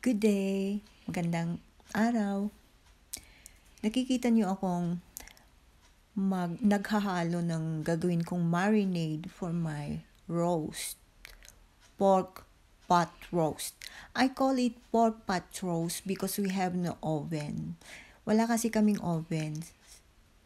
Good day! Magandang araw. Nakikita niyo akong naghahalo ng gagawin kong marinade for my roast. Pork pot roast. I call it pork pot roast because we have no oven. Wala kasi kaming oven.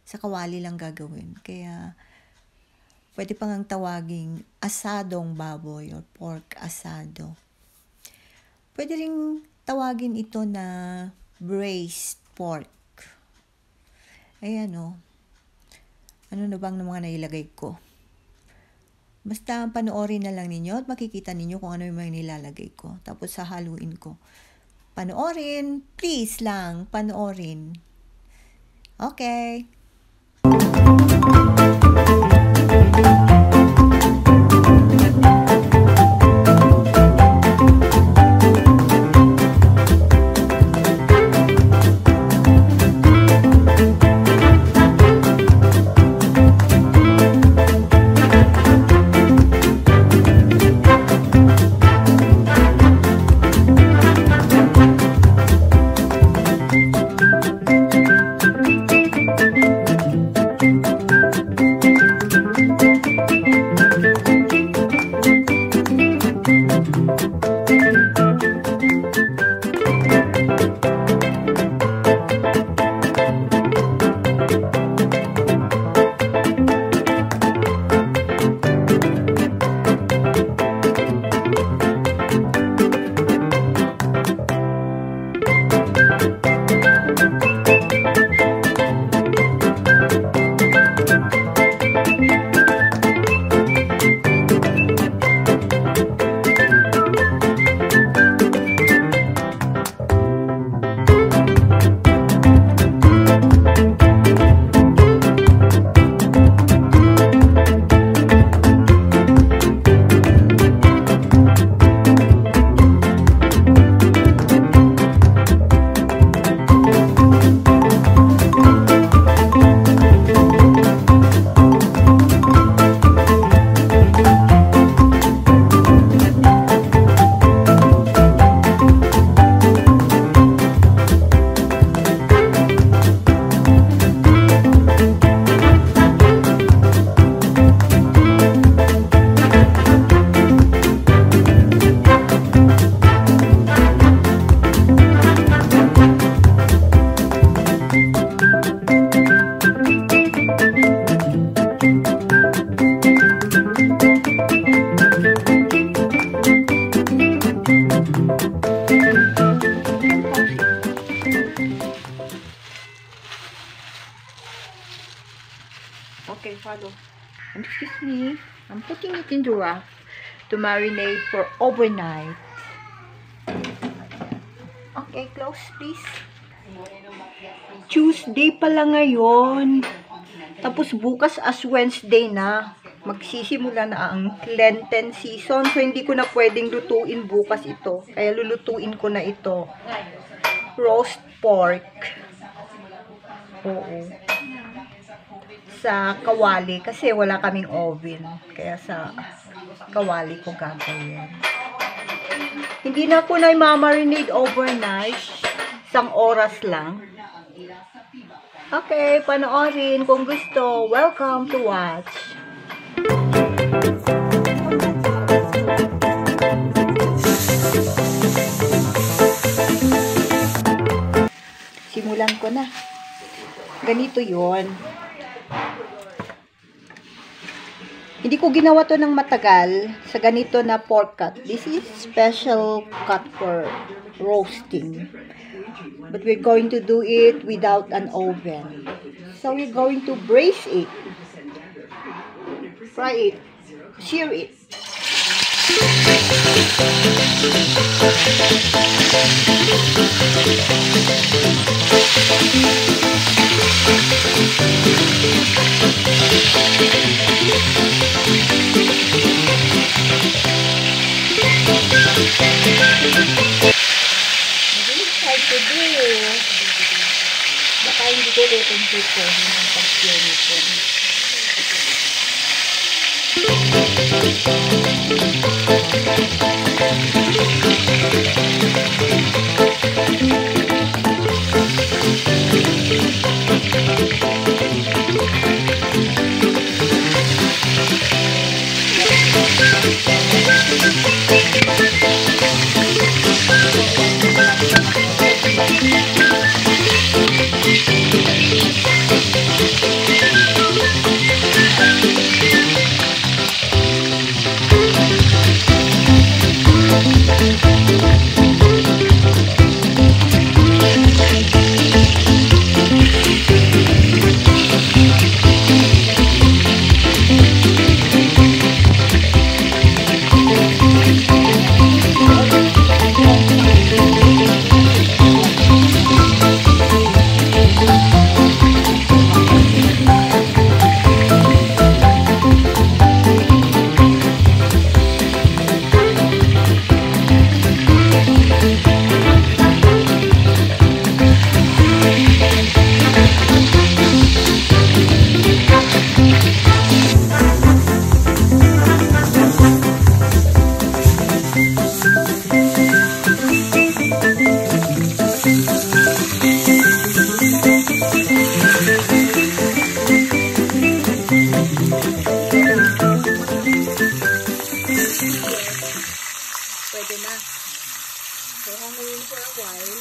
Sa kawali lang gagawin. Kaya pwede pa ngang tawaging asadong baboy or pork asado. Pwede ring tawagin ito na braised pork. Ayan o. Ano na bang mga nailagay ko? Basta panoorin na lang ninyo at makikita ninyo kung ano yung mga nilalagay ko. Tapos sahaluin ko. Panoorin. Please lang. Panoorin. Okay. Okay, follow. And excuse me, I'm putting it in the rack to marinate for overnight. Okay, close please. Tuesday pala ngayon. Tapos bukas as Wednesday na. Magsisimula na ang lenten season. So, hindi ko na pwedeng lutuin bukas ito. Kaya lulutuin ko na ito. Roast pork. Oo. Sa kawali. Kasi wala kaming oven. Kaya sa kawali ko gagawin. Hindi na ako na i-marinate overnight. Isang oras lang. Okay, panoorin kung gusto. Welcome to watch. Simulan ko na. Ganito yon. Hindi ko ginawa to ng matagal sa ganito na pork cut. This is special cut for roasting. But we're going to do it without an oven. So we're going to braise it. Fry it. Sear it. Baka hindi ko complete ko ng pag-sear nito. So, hanguin for a while.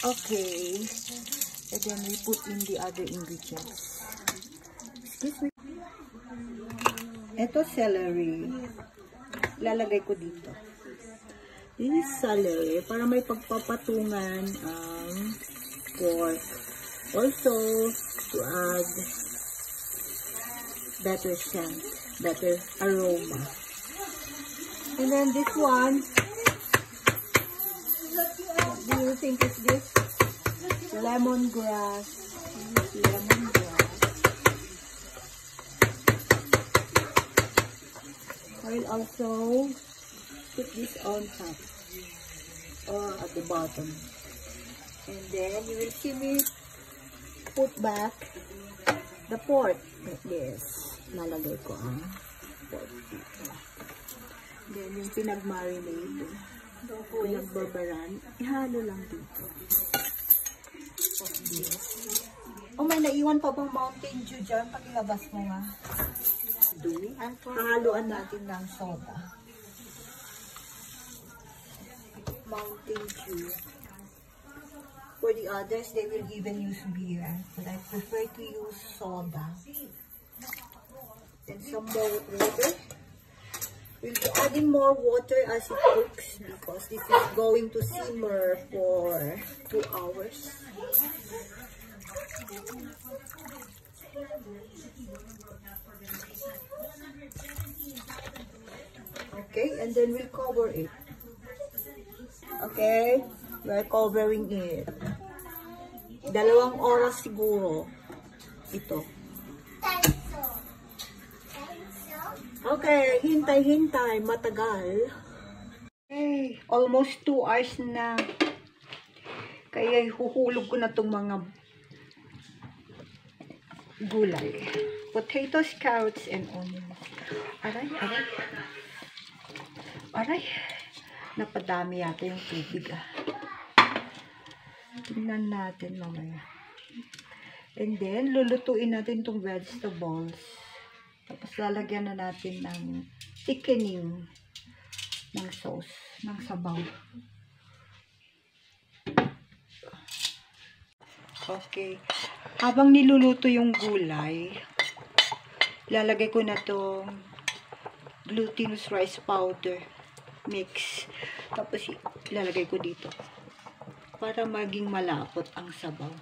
Okay. And then we put in the other ingredients. Excuse me. Ito celery. Lalagay ko dito. This is celery para may pagpapatungan ang pork. Also, to add better scent, better aroma. And then this one, what do you think is this? Lemongrass. This is lemongrass. I will also put this on top or at the bottom, and then you will see me put back the pork like this. Lalagay ko ang pork dito. Then yung pinag-marinate, pinagbabaran, ihalo lang dito. Like this. Oh, may naiwan pa bang Mountain Dew dyan? Pakilabas mo nga. Haluan natin ng soda. Mountain Dew. For the others, they will even use beer, but I prefer to use soda. Then some more water. We'll be adding more water as it cooks because this is going to simmer for 2 hours. Okay, and then we'll cover it. Okay, we're covering it. 2 oras siguro ito. Okay, hintay-hintay, matagal. Okay, almost 2 hours na. Kaya huhulog ko na itong mga gulay. Potatoes, carrots, and onions. Aray, aray. Aray. Napadami yata yung tubig ah. Tingnan natin mamaya. And then, lulutuin natin itong vegetables. Tapos lalagyan na natin ng thickening ng sauce, ng sabaw. Okay. Habang niluluto yung gulay, lalagay ko na itong glutinous rice powder mix. Tapos ilalagay ko dito para maging malapot ang sabaw.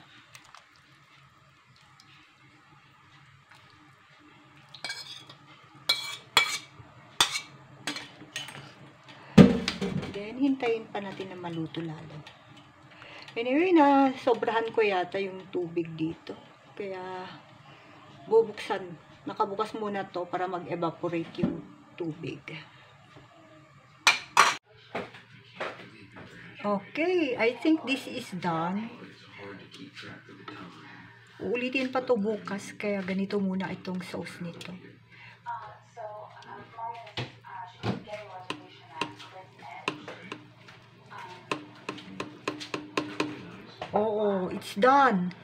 Then hintayin pa natin na maluto lalo. Anyway, na sobrahan ko yata yung tubig dito. Kaya bubuksan. Nakabukas muna to para mag-evaporate yung tubig. Okay, I think this is done. Uulitin pa to bukas, kaya ganito muna itong sauce nito. Oo, it's done.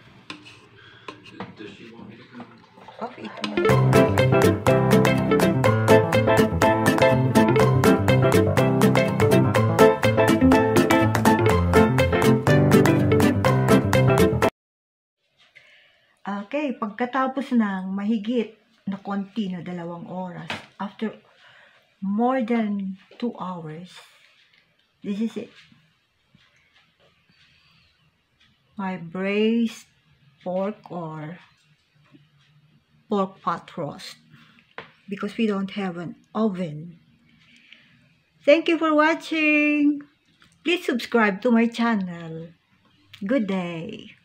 Off it mo. Okay, pagkatapos ng mahigit na konti na 2 oras, after more than 2 hours, this is it. My braised pork or pork pot roast, because we don't have an oven. Thank you for watching. Please subscribe to my channel. Good day.